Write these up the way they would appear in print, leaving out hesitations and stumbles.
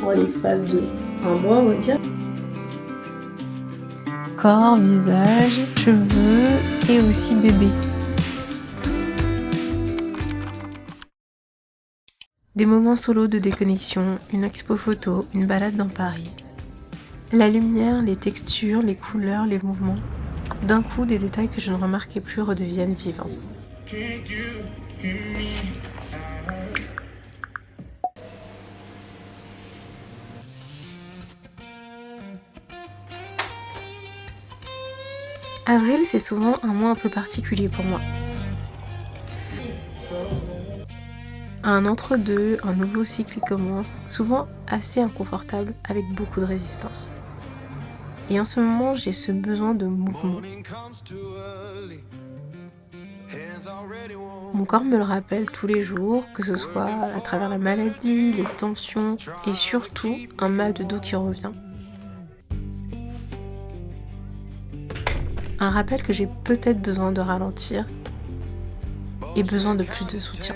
pour l'espace de un mois, on va dire. Corps, visage, cheveux et aussi bébé. Des moments solo de déconnexion, une expo photo, une balade dans Paris. La lumière, les textures, les couleurs, les mouvements. D'un coup, des détails que je ne remarquais plus redeviennent vivants. Avril, c'est souvent un mois un peu particulier pour moi. Un entre-deux, un nouveau cycle qui commence, souvent assez inconfortable, avec beaucoup de résistance. Et en ce moment, j'ai ce besoin de mouvement. Mon corps me le rappelle tous les jours, que ce soit à travers la maladie, les tensions et surtout un mal de dos qui revient. Un rappel que j'ai peut-être besoin de ralentir et besoin de plus de soutien.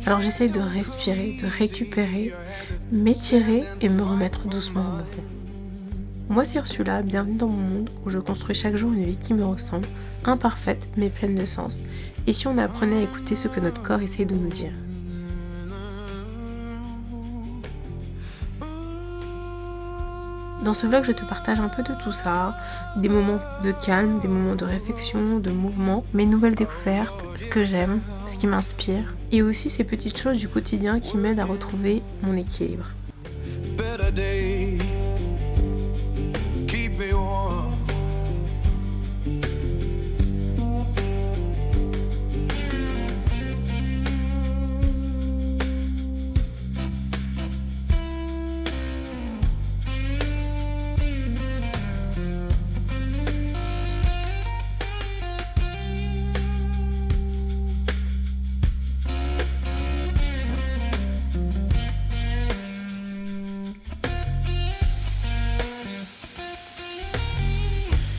Alors j'essaye de respirer, de récupérer, m'étirer et me remettre doucement en mouvement. Moi c'est Ursula, bienvenue dans mon monde où je construis chaque jour une vie qui me ressemble, imparfaite mais pleine de sens. Et si on apprenait à écouter ce que notre corps essaye de nous dire? Dans ce vlog, je te partage un peu de tout ça, des moments de calme, des moments de réflexion, de mouvement, mes nouvelles découvertes, ce que j'aime, ce qui m'inspire, et aussi ces petites choses du quotidien qui m'aident à retrouver mon équilibre.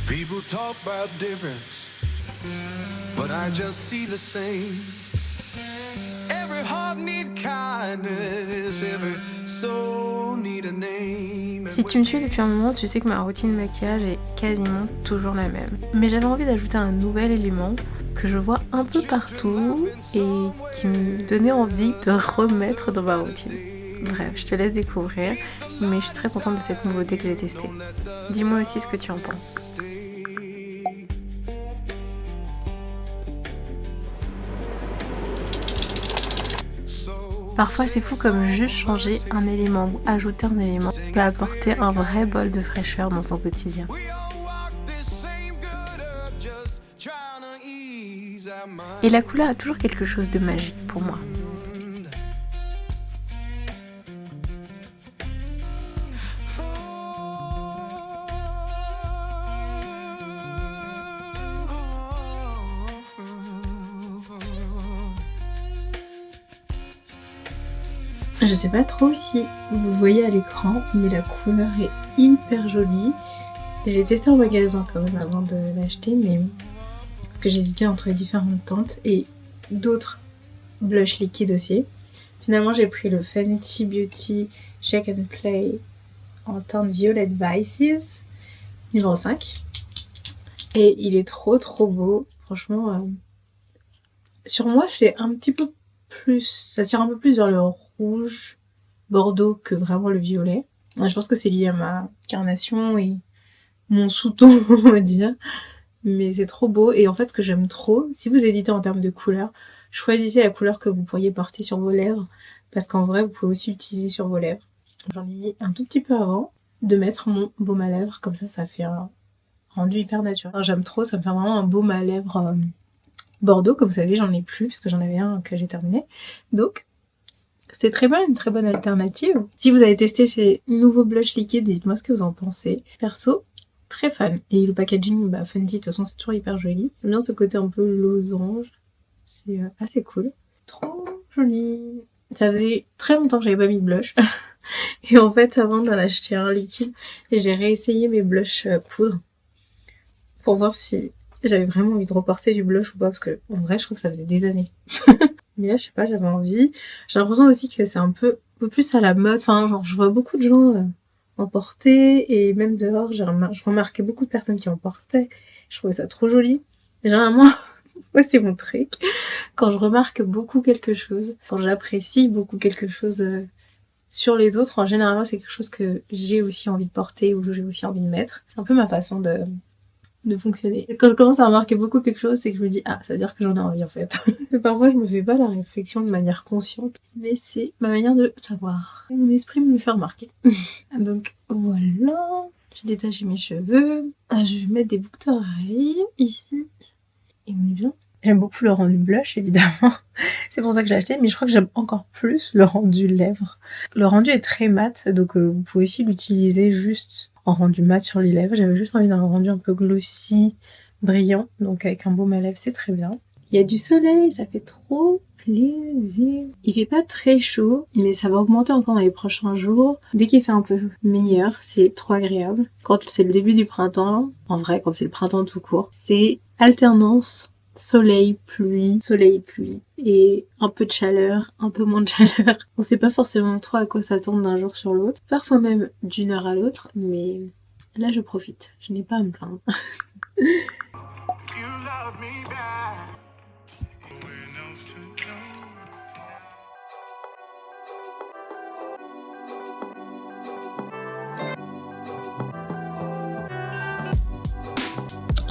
People talk about difference, but I just see the same. Every heart need kindness, every soul need a name. Si tu me suis depuis un moment, tu sais que ma routine de maquillage est quasiment toujours la même. Mais j'avais envie d'ajouter un nouvel élément que je vois un peu partout et qui me donnait envie de remettre dans ma routine. Bref, je te laisse découvrir, mais je suis très contente de cette nouveauté que j'ai testée. Dis-moi aussi ce que tu en penses. Parfois c'est fou comme juste changer un élément ou ajouter un élément peut apporter un vrai bol de fraîcheur dans son quotidien. Et la couleur a toujours quelque chose de magique pour moi. Je sais pas trop si vous voyez à l'écran, mais la couleur est hyper jolie. J'ai testé en magasin quand même avant de l'acheter, mais parce que j'hésitais entre les différentes teintes et d'autres blushs liquides aussi. Finalement, j'ai pris le Fenty Beauty Shake and Play en teinte Violet Vices, numéro 5. Et il est trop beau, franchement. Sur moi, c'est un petit peu plus, ça tire un peu plus vers le rouge bordeaux que vraiment le violet. Je pense que c'est lié à ma carnation et mon sous-ton, on va dire. Mais c'est trop beau. Et en fait, ce que j'aime trop, si vous hésitez en termes de couleur, choisissez la couleur que vous pourriez porter sur vos lèvres. Parce qu'en vrai, vous pouvez aussi l'utiliser sur vos lèvres. J'en ai mis un tout petit peu avant de mettre mon baume à lèvres. Comme ça fait un rendu hyper naturel. J'aime trop, ça me fait vraiment un baume à lèvres bordeaux. Comme vous savez, j'en ai plus parce que j'en avais un que j'ai terminé. Donc, c'est une très bonne alternative. Si vous avez testé ces nouveaux blushs liquides, dites-moi ce que vous en pensez. Perso, très fan. Et le packaging, Fenty, de toute façon, c'est toujours hyper joli. J'aime bien ce côté un peu losange. C'est assez cool. Trop joli. Ça faisait très longtemps que j'avais pas mis de blush. Et en fait, avant d'en acheter un liquide, j'ai réessayé mes blushs poudre pour voir si j'avais vraiment envie de reporter du blush ou pas. Parce que en vrai, je trouve que ça faisait des années. Mais là, je sais pas, j'avais envie. J'ai l'impression aussi que c'est un peu plus à la mode. Enfin, genre, je vois beaucoup de gens en porter et même dehors, je remarquais beaucoup de personnes qui en portaient. Je trouvais ça trop joli. Et généralement, moi, c'est mon truc. Quand je remarque beaucoup quelque chose, quand j'apprécie beaucoup quelque chose sur les autres, en général, c'est quelque chose que j'ai aussi envie de porter ou que j'ai aussi envie de mettre. C'est un peu ma façon de fonctionner. Quand je commence à remarquer beaucoup quelque chose, c'est que je me dis ah, ça veut dire que j'en ai envie en fait. Parfois je me fais pas la réflexion de manière consciente, mais c'est ma manière de savoir. Mon esprit me le fait remarquer. Donc voilà, j'ai détaché mes cheveux. Je vais mettre des boucles d'oreilles ici. Et on est bien. J'aime beaucoup le rendu blush évidemment. C'est pour ça que j'ai acheté, mais je crois que j'aime encore plus le rendu lèvres. Le rendu est très mat, donc vous pouvez aussi l'utiliser juste en rendu mat sur les lèvres. J'avais juste envie d'un rendu un peu glossy, brillant, donc avec un baume à lèvres, c'est très bien. Il y a du soleil, ça fait trop plaisir. Il fait pas très chaud, mais ça va augmenter encore dans les prochains jours. Dès qu'il fait un peu meilleur, c'est trop agréable. Quand c'est le début du printemps, en vrai, quand c'est le printemps tout court, c'est alternance soleil, pluie, et un peu de chaleur, un peu moins de chaleur. On sait pas forcément trop à quoi s'attendre d'un jour sur l'autre, parfois même d'une heure à l'autre, mais là je profite, je n'ai pas à me plaindre.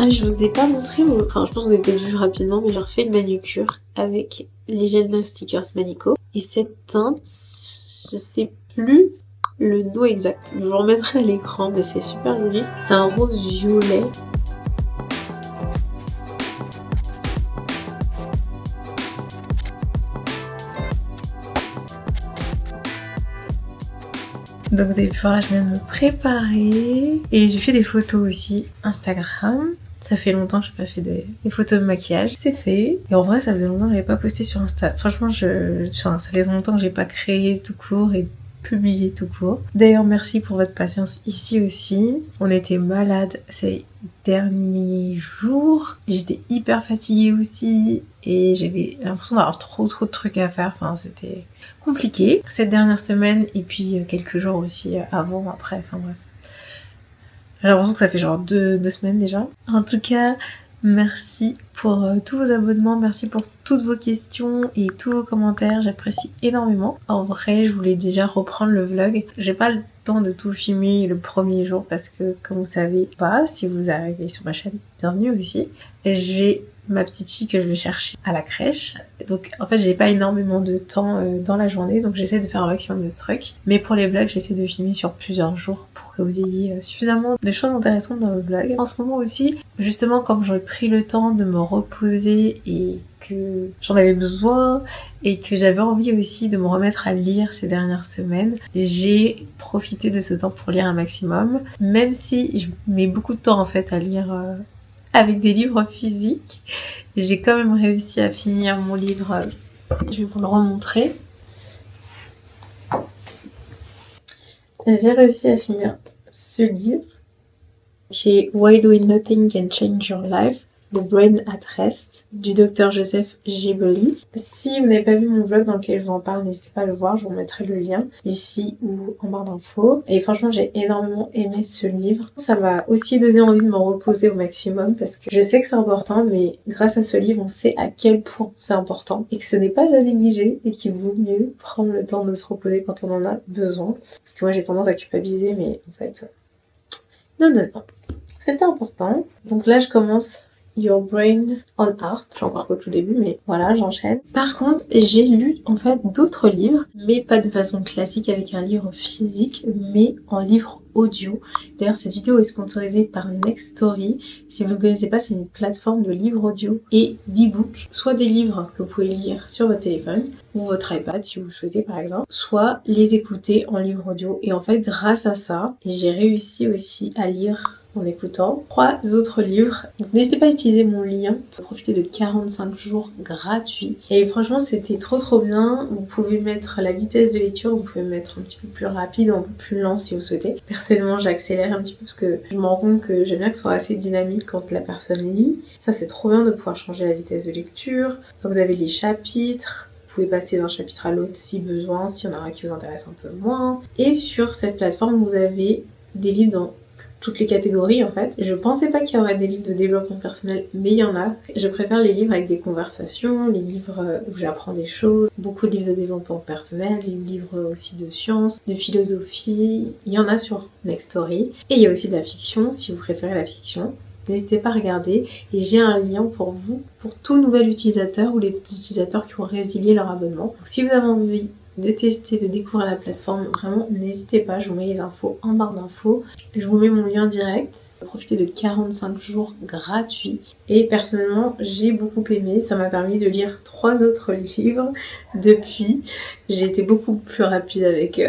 Ah, je vous ai pas montré, enfin je pense que vous avez peut-être vu rapidement, mais j'ai refait une manucure avec les gels No Stickers Manico. Et cette teinte, je sais plus le nom exact. Je vous remettrai à l'écran, mais c'est super joli. C'est un rose violet. Donc vous avez pu voir là, je viens de me préparer. Et j'ai fait des photos aussi Instagram. Ça fait longtemps que j'ai pas fait des photos de maquillage. C'est fait. Et en vrai, ça faisait longtemps que j'avais pas posté sur Insta. Franchement, ça fait longtemps que j'ai pas créé tout court et publié tout court. D'ailleurs, merci pour votre patience ici aussi. On était malades ces derniers jours. J'étais hyper fatiguée aussi. Et j'avais l'impression d'avoir trop de trucs à faire. Enfin, c'était compliqué cette dernière semaine. Et puis quelques jours aussi avant, après. Enfin bref. J'ai l'impression que ça fait genre deux semaines déjà. En tout cas, merci pour tous vos abonnements, merci pour toutes vos questions et tous vos commentaires, j'apprécie énormément. En vrai, je voulais déjà reprendre le vlog. J'ai pas le temps de tout filmer le premier jour parce que, comme vous savez pas, si vous arrivez sur ma chaîne, bienvenue aussi. J'ai ma petite fille que je vais chercher à la crèche. Donc en fait j'ai pas énormément de temps dans la journée, donc j'essaie de faire un maximum de trucs. Mais pour les vlogs j'essaie de filmer sur plusieurs jours pour que vous ayez suffisamment de choses intéressantes dans le vlog. En ce moment aussi, justement comme j'aurais pris le temps de me reposer et que j'en avais besoin et que j'avais envie aussi de me remettre à lire ces dernières semaines, j'ai profité de ce temps pour lire un maximum. Même si je mets beaucoup de temps en fait à lire avec des livres physiques, j'ai quand même réussi à finir mon livre. Je vais vous le remontrer. J'ai réussi à finir ce livre qui est Why Doing Nothing Can Change Your Life, The Brain at Rest, du Dr Joseph Gibelli. Si vous n'avez pas vu mon vlog dans lequel je vous en parle, n'hésitez pas à le voir, je vous mettrai le lien ici ou en barre d'infos. Et franchement, j'ai énormément aimé ce livre. Ça m'a aussi donné envie de me reposer au maximum parce que je sais que c'est important, mais grâce à ce livre, on sait à quel point c'est important et que ce n'est pas à négliger et qu'il vaut mieux prendre le temps de se reposer quand on en a besoin. Parce que moi, j'ai tendance à culpabiliser, mais en fait, non. C'était important. Donc là, je commence Your Brain on Art. Je suis encore qu'au tout début, mais voilà, j'enchaîne. Par contre, j'ai lu en fait d'autres livres, mais pas de façon classique avec un livre physique, mais en livre audio. D'ailleurs, cette vidéo est sponsorisée par Nextory. Si vous ne connaissez pas, c'est une plateforme de livres audio et d'e-book. Soit des livres que vous pouvez lire sur votre téléphone ou votre iPad si vous le souhaitez par exemple, soit les écouter en livre audio. Et en fait, grâce à ça, j'ai réussi aussi à lire en écoutant 3 autres livres. Donc n'hésitez pas à utiliser mon lien pour profiter de 45 jours gratuits. Et franchement c'était trop bien. Vous pouvez mettre la vitesse de lecture, vous pouvez mettre un petit peu plus rapide ou un peu plus lent si vous souhaitez. Personnellement j'accélère un petit peu parce que je me rends compte que j'aime bien que ce soit assez dynamique quand la personne lit. Ça c'est trop bien de pouvoir changer la vitesse de lecture. Vous avez les chapitres. pouvez passer d'un chapitre à l'autre si besoin, s'il y en a un qui vous intéresse un peu moins. Et sur cette plateforme, vous avez des livres dans toutes les catégories en fait. Je pensais pas qu'il y aurait des livres de développement personnel, mais il y en a. Je préfère les livres avec des conversations, les livres où j'apprends des choses, beaucoup de livres de développement personnel, des livres aussi de sciences, de philosophie. Il y en a sur Nextory. Et il y a aussi de la fiction, si vous préférez la fiction. N'hésitez pas à regarder et j'ai un lien pour vous, pour tout nouvel utilisateur ou les utilisateurs qui ont résilié leur abonnement. Donc, si vous avez envie de tester, de découvrir la plateforme, vraiment n'hésitez pas, je vous mets les infos en barre d'infos. Je vous mets mon lien direct. Profitez de 45 jours gratuits. Et personnellement, j'ai beaucoup aimé. Ça m'a permis de lire 3 autres livres depuis. J'ai été beaucoup plus rapide avec,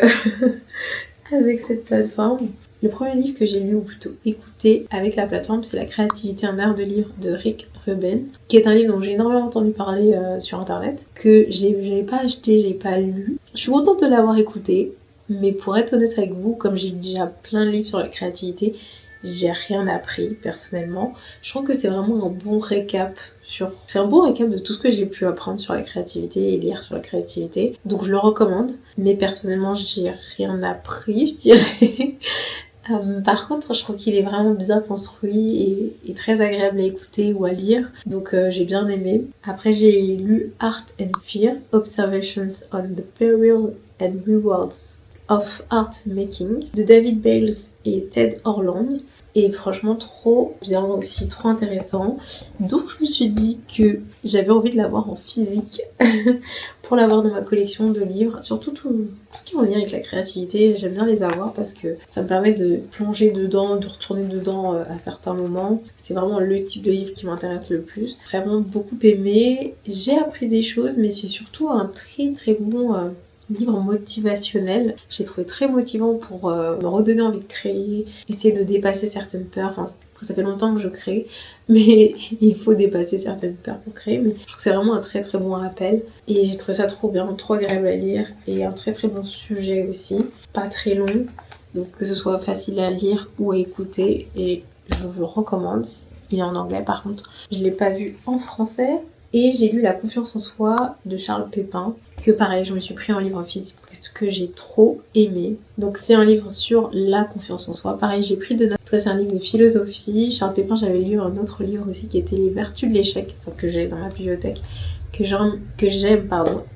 avec cette plateforme. Le premier livre que j'ai lu, ou plutôt écouté avec la plateforme, c'est La créativité, un art de lire de Rick Rubin, qui est un livre dont j'ai énormément entendu parler sur internet, que j'avais pas acheté, j'ai pas lu. Je suis contente de l'avoir écouté, mais pour être honnête avec vous, comme j'ai déjà plein de livres sur la créativité, j'ai rien appris personnellement. Je trouve que c'est vraiment un bon récap c'est un bon récap de tout ce que j'ai pu apprendre sur la créativité et lire sur la créativité. Donc je le recommande, mais personnellement j'ai rien appris, je dirais. Par contre, je trouve qu'il est vraiment bien construit et très agréable à écouter ou à lire. Donc j'ai bien aimé. Après, j'ai lu Art and Fear, Observations on the Peril and Rewards of Art Making de David Bales et Ted Orland. Et franchement trop bien aussi, trop intéressant. Donc je me suis dit que j'avais envie de l'avoir en physique pour l'avoir dans ma collection de livres. Surtout tout ce qui est en lien avec la créativité, j'aime bien les avoir parce que ça me permet de plonger dedans, de retourner dedans à certains moments. C'est vraiment le type de livre qui m'intéresse le plus. Vraiment beaucoup aimé. J'ai appris des choses, mais c'est surtout un très très bon livre motivationnel. J'ai trouvé très motivant pour me redonner envie de créer, essayer de dépasser certaines peurs. Enfin, ça fait longtemps que je crée, mais il faut dépasser certaines peurs pour créer. Mais je trouve que c'est vraiment un très très bon rappel. Et j'ai trouvé ça trop bien, trop agréable à lire. Et un très très bon sujet aussi. Pas très long, donc que ce soit facile à lire ou à écouter. Et je vous le recommande. Il est en anglais par contre. Je l'ai pas vu en français. Et j'ai lu La confiance en soi de Charles Pépin, que pareil, je me suis pris en livre physique parce que j'ai trop aimé. Donc c'est un livre sur la confiance en soi. Pareil, j'ai pris des notes. C'est un livre de philosophie. Charles Pépin, j'avais lu un autre livre aussi qui était Les Vertus de l'échec, enfin, que j'ai dans ma bibliothèque, que j'aime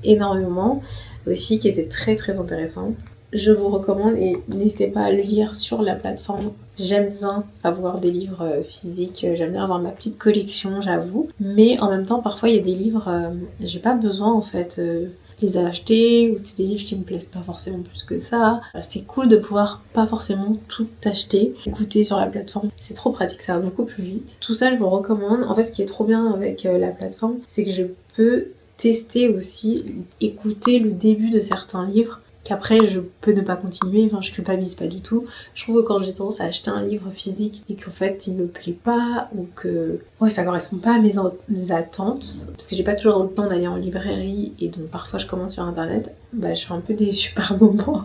énormément aussi, qui était très très intéressant. Je vous recommande et n'hésitez pas à le lire sur la plateforme. J'aime bien avoir des livres physiques, j'aime bien avoir ma petite collection, j'avoue. Mais en même temps, parfois il y a des livres, j'ai pas besoin en fait les acheter, ou c'est des livres qui me plaisent pas forcément plus que ça. C'est cool de pouvoir pas forcément tout acheter, écouter sur la plateforme. C'est trop pratique, ça va beaucoup plus vite. Tout ça, je vous recommande. En fait, ce qui est trop bien avec la plateforme, c'est que je peux tester aussi, écouter le début de certains livres qu'après je peux ne pas continuer, enfin je culpabilise pas du tout. Je trouve que quand j'ai tendance à acheter un livre physique et qu'en fait il me plaît pas ou que ça correspond pas à mes attentes, parce que j'ai pas toujours le temps d'aller en librairie et donc parfois je commence sur internet, je suis un peu déçue par moment.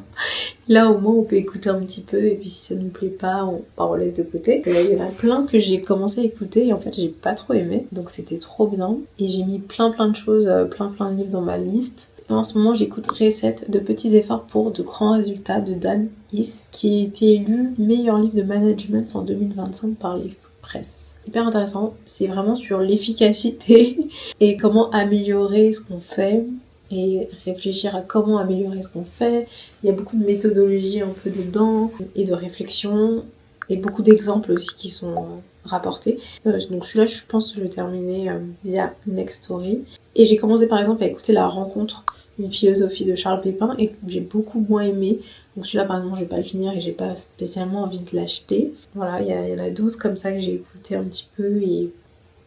Là au moins on peut écouter un petit peu et puis si ça nous plaît pas, on laisse de côté. Et là il y en a plein que j'ai commencé à écouter et en fait j'ai pas trop aimé, donc c'était trop bien. Et j'ai mis plein de choses, plein de livres dans ma liste. En ce moment, j'écoute Recette de petits efforts pour de grands résultats de Dan Is, qui a été élu meilleur livre de management en 2025 par l'Express. Hyper intéressant, c'est vraiment sur l'efficacité et comment améliorer ce qu'on fait et réfléchir à comment améliorer ce qu'on fait. Il y a beaucoup de méthodologie un peu dedans et de réflexion et beaucoup d'exemples aussi qui sont rapportés. Donc celui-là, je pense que je vais terminer via Nextory. Et j'ai commencé par exemple à écouter La rencontre, une philosophie de Charles Pépin et que j'ai beaucoup moins aimé. Donc celui-là par exemple je vais pas le finir et j'ai pas spécialement envie de l'acheter. Voilà, il y en a d'autres comme ça que j'ai écouté un petit peu et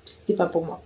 c'était pas pour moi.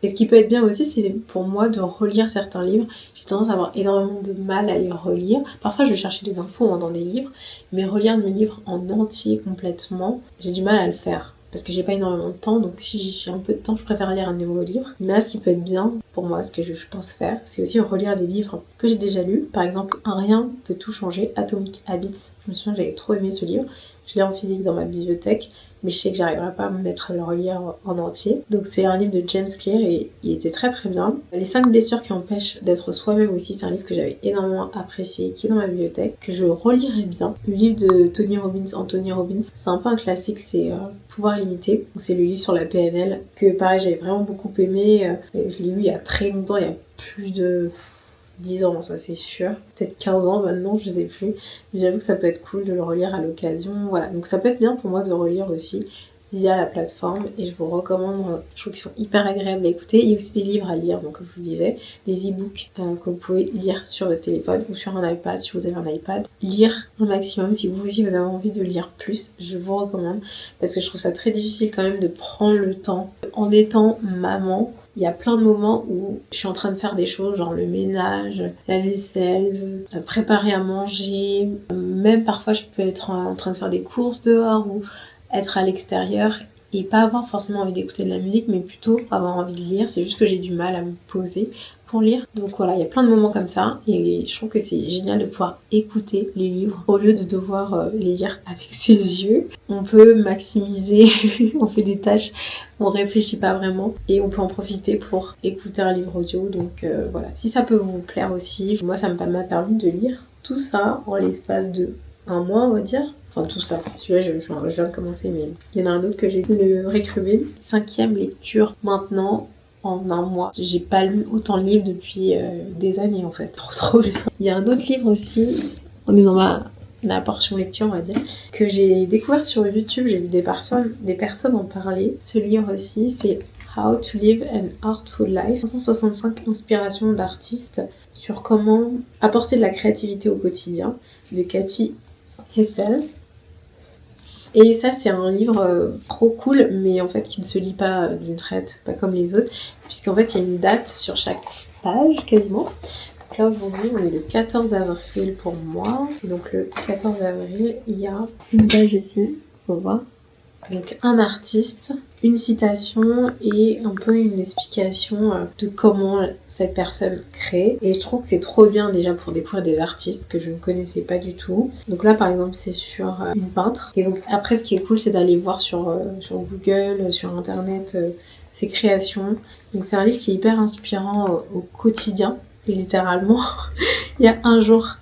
Et ce qui peut être bien aussi, c'est pour moi de relire certains livres. J'ai tendance à avoir énormément de mal à les relire. Parfois je vais chercher des infos dans des livres, mais relire mes livres en entier complètement, j'ai du mal à le faire. Parce que j'ai pas énormément de temps, donc si j'ai un peu de temps, je préfère lire un nouveau livre. Mais là, ce qui peut être bien, pour moi, ce que je pense faire, c'est aussi relire des livres que j'ai déjà lus. Par exemple, Un rien peut tout changer, Atomic Habits. Je me souviens que j'avais trop aimé ce livre. Je l'ai en physique dans ma bibliothèque. mais je sais que j'arriverai pas à me mettre à le relire en entier. Donc c'est un livre de James Clear et il était très très bien. Les 5 blessures qui empêchent d'être soi-même aussi, c'est un livre que j'avais énormément apprécié, qui est dans ma bibliothèque, que je relirai bien. Le livre de Anthony Robbins, c'est un peu un classique, c'est Pouvoir illimité. C'est le livre sur la PNL que pareil j'avais vraiment beaucoup aimé. Je l'ai lu il y a très longtemps, il y a plus de 10 ans, ça c'est sûr. Peut-être 15 ans maintenant, je sais plus. Mais j'avoue que ça peut être cool de le relire à l'occasion. Voilà, donc ça peut être bien pour moi de relire aussi via la plateforme et je vous recommande, je trouve qu'ils sont hyper agréables à écouter. Il y a aussi des livres à lire, donc comme je vous disais, des e-books que vous pouvez lire sur votre téléphone ou sur un iPad si vous avez un iPad. Lire un maximum, si vous aussi vous avez envie de lire plus, je vous recommande parce que je trouve ça très difficile quand même de prendre le temps. En étant maman, il y a plein de moments où je suis en train de faire des choses, genre le ménage, la vaisselle, préparer à manger, même parfois je peux être en train de faire des courses dehors ou être à l'extérieur et pas avoir forcément envie d'écouter de la musique, mais plutôt avoir envie de lire. C'est juste que j'ai du mal à me poser pour lire. Donc voilà, il y a plein de moments comme ça et je trouve que c'est génial de pouvoir écouter les livres au lieu de devoir les lire avec ses yeux. On peut maximiser, on fait des tâches, on réfléchit pas vraiment et on peut en profiter pour écouter un livre audio. Donc voilà, si ça peut vous plaire aussi, moi ça m'a permis de lire tout ça en l'espace de un mois on va dire. Enfin tout ça, celui-là je viens de commencer mais il y en a un autre que j'ai lu, le Récrubé, 5e lecture maintenant en un mois. J'ai pas lu autant de livres depuis des années en fait, trop bien. Il y a un autre livre aussi, on est dans la portion lecture on va dire, que j'ai découvert sur YouTube, j'ai vu des personnes en parler. Ce livre aussi c'est How to Live an Artful Life, 365 inspirations d'artistes sur comment apporter de la créativité au quotidien, de Cathy Hessel. Et ça c'est un livre trop cool mais en fait qui ne se lit pas d'une traite, pas comme les autres, puisqu'en fait il y a une date sur chaque page quasiment. Donc là aujourd'hui on est le 14 avril pour moi, et donc le 14 avril il y a une page ici, on voit. Donc un artiste, une citation et un peu une explication de comment cette personne crée. Et je trouve que c'est trop bien déjà pour découvrir des artistes que je ne connaissais pas du tout. Donc là par exemple c'est sur une peintre. Et donc après ce qui est cool c'est d'aller voir sur Google, sur internet ses créations. Donc c'est un livre qui est hyper inspirant au quotidien, littéralement. Il y a un jour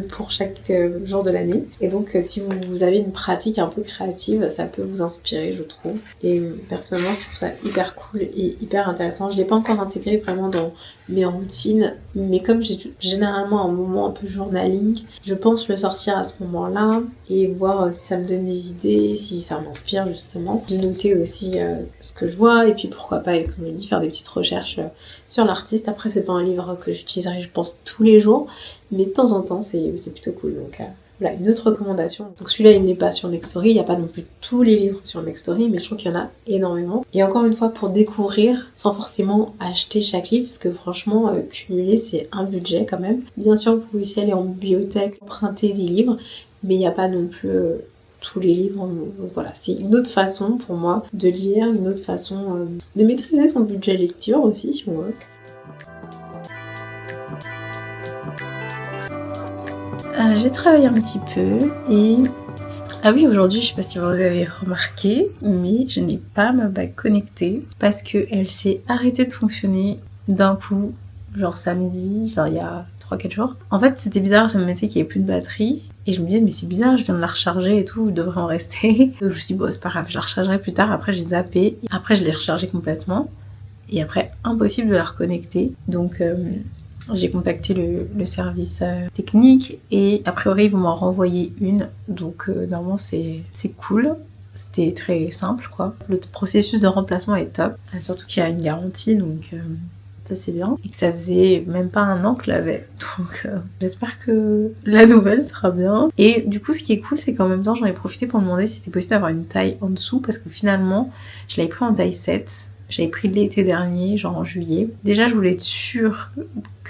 pour chaque jour de l'année. Et donc si vous avez une pratique un peu créative, ça peut vous inspirer je trouve. Et personnellement je trouve ça hyper cool et hyper intéressant. Je l'ai pas encore intégré vraiment dans mes routines, mais comme j'ai généralement un moment un peu journaling, je pense le sortir à ce moment-là et voir si ça me donne des idées, si ça m'inspire justement. De noter aussi ce que je vois et puis pourquoi pas, comme je dis, faire des petites recherches sur l'artiste. Après c'est pas un livre que j'utiliserai je pense tous les jours, mais de temps en temps c'est plutôt cool. Donc voilà, une autre recommandation. Donc celui-là il n'est pas sur Nextory, il n'y a pas non plus tous les livres sur Nextory, mais je trouve qu'il y en a énormément. Et encore une fois pour découvrir sans forcément acheter chaque livre, parce que franchement cumuler c'est un budget quand même. Bien sûr vous pouvez aussi aller en bibliothèque, emprunter des livres, mais il n'y a pas non plus tous les livres. Donc voilà, c'est une autre façon pour moi de lire, une autre façon de maîtriser son budget lecture aussi si on veut. J'ai travaillé un petit peu et... Ah oui, aujourd'hui, je sais pas si vous avez remarqué, mais je n'ai pas ma bague connectée parce qu'elle s'est arrêtée de fonctionner d'un coup, genre samedi, genre il y a 3-4 jours. En fait, c'était bizarre, ça me mettait qu'il n'y avait plus de batterie et je me disais, mais c'est bizarre, je viens de la recharger et tout, il devrait en rester. Donc je me suis dit, bon, c'est pas grave, je la rechargerai plus tard. Après, j'ai zappé, après, je l'ai rechargée complètement et après, impossible de la reconnecter. Donc, j'ai contacté le service technique et a priori ils vont m'en renvoyer une, donc normalement c'est cool, c'était très simple quoi. Le processus de remplacement est top, surtout qu'il y a une garantie donc ça c'est bien, et que ça faisait même pas un an que je l'avais, donc j'espère que la nouvelle sera bien. Et du coup ce qui est cool c'est qu'en même temps j'en ai profité pour demander si c'était possible d'avoir une taille en dessous, parce que finalement je l'avais pris en taille 7. J'avais pris l'été dernier, genre en juillet. Déjà, je voulais être sûre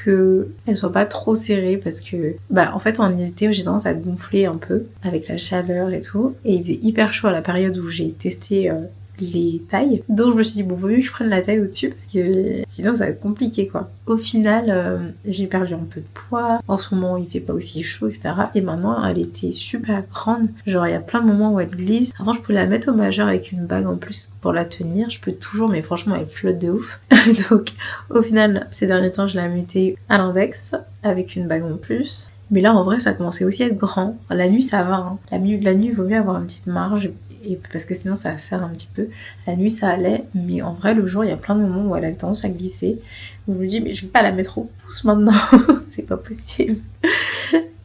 qu'elle soit pas trop serrée parce que, en fait, en été, j'ai tendance à gonfler un peu avec la chaleur et tout. Et il faisait hyper chaud à la période où j'ai testé les tailles. Donc je me suis dit bon, vaut mieux que je prenne la taille au-dessus parce que sinon ça va être compliqué quoi. Au final, j'ai perdu un peu de poids. En ce moment il fait pas aussi chaud, etc. Et maintenant elle était super grande. Genre il y a plein de moments où elle glisse. Avant je pouvais la mettre au majeur avec une bague en plus pour la tenir. Je peux toujours, mais franchement elle flotte de ouf. Donc au final ces derniers temps je la mettais à l'index avec une bague en plus. Mais là en vrai ça commençait aussi à être grand. La nuit ça va, hein. La nuit il vaut mieux avoir une petite marge. Et parce que sinon ça serre un petit peu. La nuit ça allait, mais en vrai le jour il y a plein de moments où elle a tendance à glisser. Donc je me dis mais je vais pas la mettre au pouce maintenant, c'est pas possible.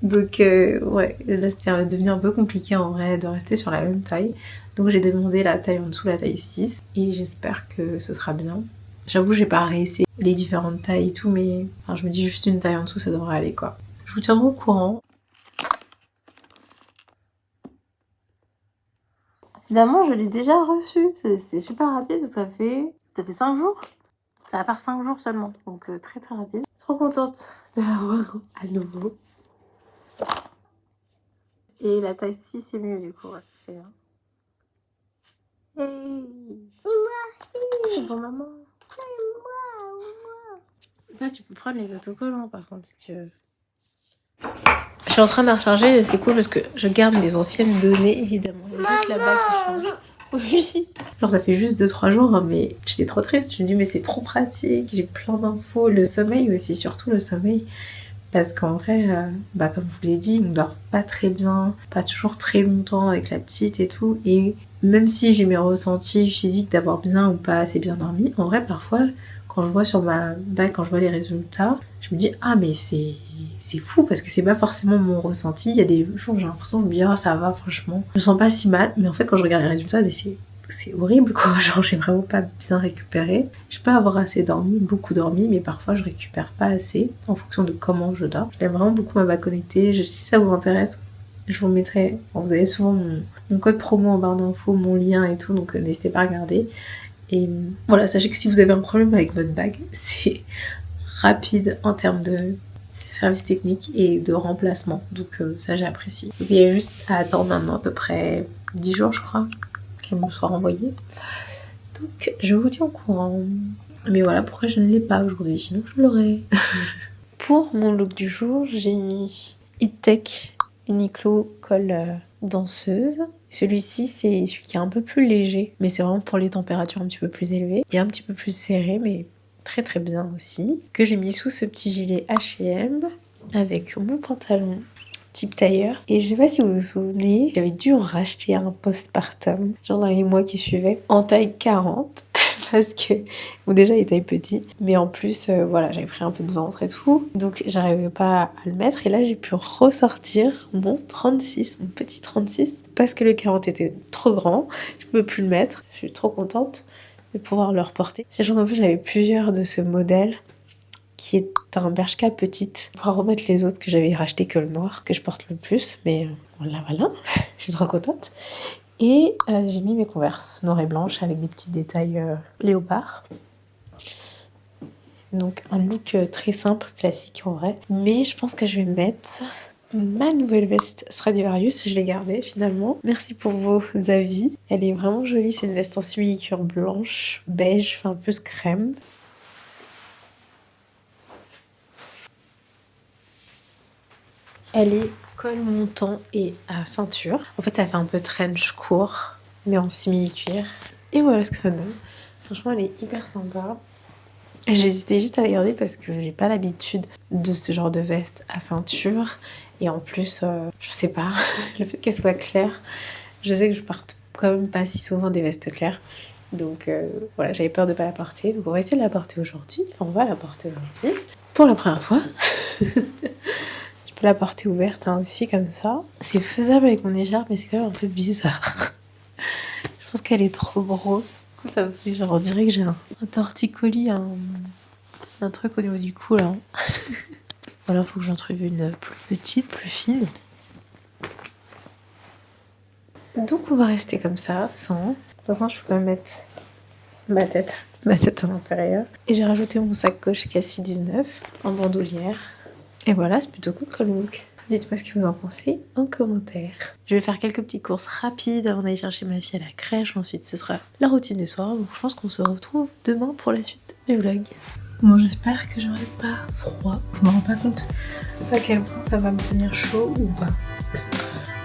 Donc ouais, là c'était devenu un peu compliqué en vrai de rester sur la même taille. Donc j'ai demandé la taille en dessous, la taille 6, et j'espère que ce sera bien. J'avoue j'ai pas réessayé les différentes tailles et tout, mais enfin, je me dis juste une taille en dessous ça devrait aller quoi. Je vous tiendrai au courant. Finalement, je l'ai déjà reçu. C'est super rapide, ça fait 5 jours. Ça va faire 5 jours seulement, donc très très rapide. Trop contente de l'avoir à nouveau. Et la taille 6 c'est mieux du coup, ouais, c'est bien. Hey. Et moi. Bon maman. Et moi. Toi, tu peux prendre les autocollants par contre si tu veux. Je suis en train de la recharger et c'est cool parce que je garde mes anciennes données évidemment. Il y a juste là-bas qui change. Oui. Genre ça fait juste 2-3 jours hein, mais j'étais trop triste. Je me dis mais c'est trop pratique, j'ai plein d'infos. Le sommeil aussi, surtout le sommeil. Parce qu'en vrai, comme je vous l'ai dit, on dort pas très bien, pas toujours très longtemps avec la petite et tout. Et même si j'ai mes ressentis physiques d'avoir bien ou pas assez bien dormi, en vrai parfois quand je vois sur ma bague, quand je vois les résultats, je me dis ah mais c'est fou parce que c'est pas forcément mon ressenti. Il y a des jours j'ai l'impression de me dire ah ça va franchement, je me sens pas si mal, mais en fait quand je regarde les résultats mais c'est horrible quoi, genre j'ai vraiment pas bien récupéré. Je peux avoir assez dormi, beaucoup dormi, mais parfois je récupère pas assez en fonction de comment je dors. J'aime vraiment beaucoup ma bague connectée, si ça vous intéresse, je vous mettrai, vous avez souvent mon code promo en barre d'infos, mon lien et tout, donc n'hésitez pas à regarder. Et voilà, sachez que si vous avez un problème avec votre bague, c'est rapide en termes de service technique et de remplacement. Donc ça j'apprécie. Donc, il y a juste à attendre maintenant à peu près 10 jours je crois qu'elle me soit renvoyée. Donc je vous tiens au courant. Mais voilà pourquoi je ne l'ai pas aujourd'hui, sinon je l'aurais. Pour mon look du jour, j'ai mis Tech Uniqlo col danseuse. Celui-ci, c'est celui qui est un peu plus léger, mais c'est vraiment pour les températures un petit peu plus élevées. Il est un petit peu plus serré, mais très très bien aussi. Que j'ai mis sous ce petit gilet H&M avec mon pantalon type tailleur. Et je sais pas si vous vous souvenez, j'avais dû en racheter un postpartum, genre dans les mois qui suivaient, en taille 40. Parce que, bon déjà il est taille petit, mais en plus voilà j'avais pris un peu de ventre et tout, donc j'arrivais pas à le mettre, et là j'ai pu ressortir mon 36, mon petit 36, parce que le 40 était trop grand, je peux plus le mettre, je suis trop contente de pouvoir le reporter. Sachant qu'en plus j'avais plusieurs de ce modèle, qui est un Bershka petite, pour remettre les autres que j'avais racheté que le noir, que je porte le plus, mais voilà, je suis trop contente. Et j'ai mis mes Converse noires et blanches avec des petits détails léopard. Donc un look très simple, classique en vrai. Mais je pense que je vais mettre ma nouvelle veste Stradivarius. Je l'ai gardée finalement. Merci pour vos avis. Elle est vraiment jolie. C'est une veste en simili-cuir blanche, beige, enfin un peu crème. Elle est col montant et à ceinture. En fait, ça fait un peu trench court, mais en simili-cuir. Et voilà ce que ça donne. Franchement, elle est hyper sympa. J'hésitais juste à regarder parce que j'ai pas l'habitude de ce genre de veste à ceinture. Et en plus, je sais pas, le fait qu'elle soit claire, je sais que je porte quand même pas si souvent des vestes claires. Donc voilà, j'avais peur de pas la porter. Donc on va essayer de la porter aujourd'hui. Enfin, on va la porter aujourd'hui. Pour la première fois. La porter ouverte hein, aussi comme ça. C'est faisable avec mon écharpe mais c'est quand même un peu bizarre. Je pense qu'elle est trop grosse. Du coup ça me fait genre on dirait que j'ai un torticolis, un truc au niveau du cou là. Voilà, faut que j'en trouve une plus petite, plus fine. Donc on va rester comme ça, sans. De toute façon je peux mettre ma tête à l'intérieur. Et j'ai rajouté mon sac coche qui est à 6,19 en bandoulière. Et voilà, c'est plutôt cool comme look. Dites-moi ce que vous en pensez en commentaire. Je vais faire quelques petites courses rapides avant d'aller chercher ma fille à la crèche. Ensuite, ce sera la routine du soir. Donc, je pense qu'on se retrouve demain pour la suite du vlog. Bon, j'espère que j'aurai pas froid. Je me rends pas compte à quel point ça va me tenir chaud ou pas.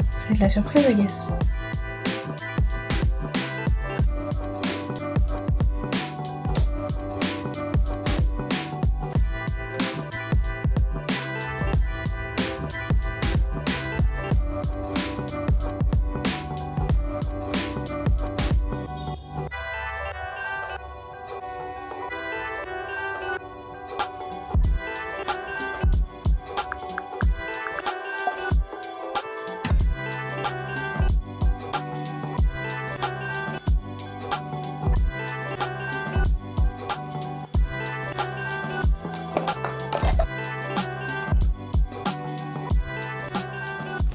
Ça va être la surprise, I guess.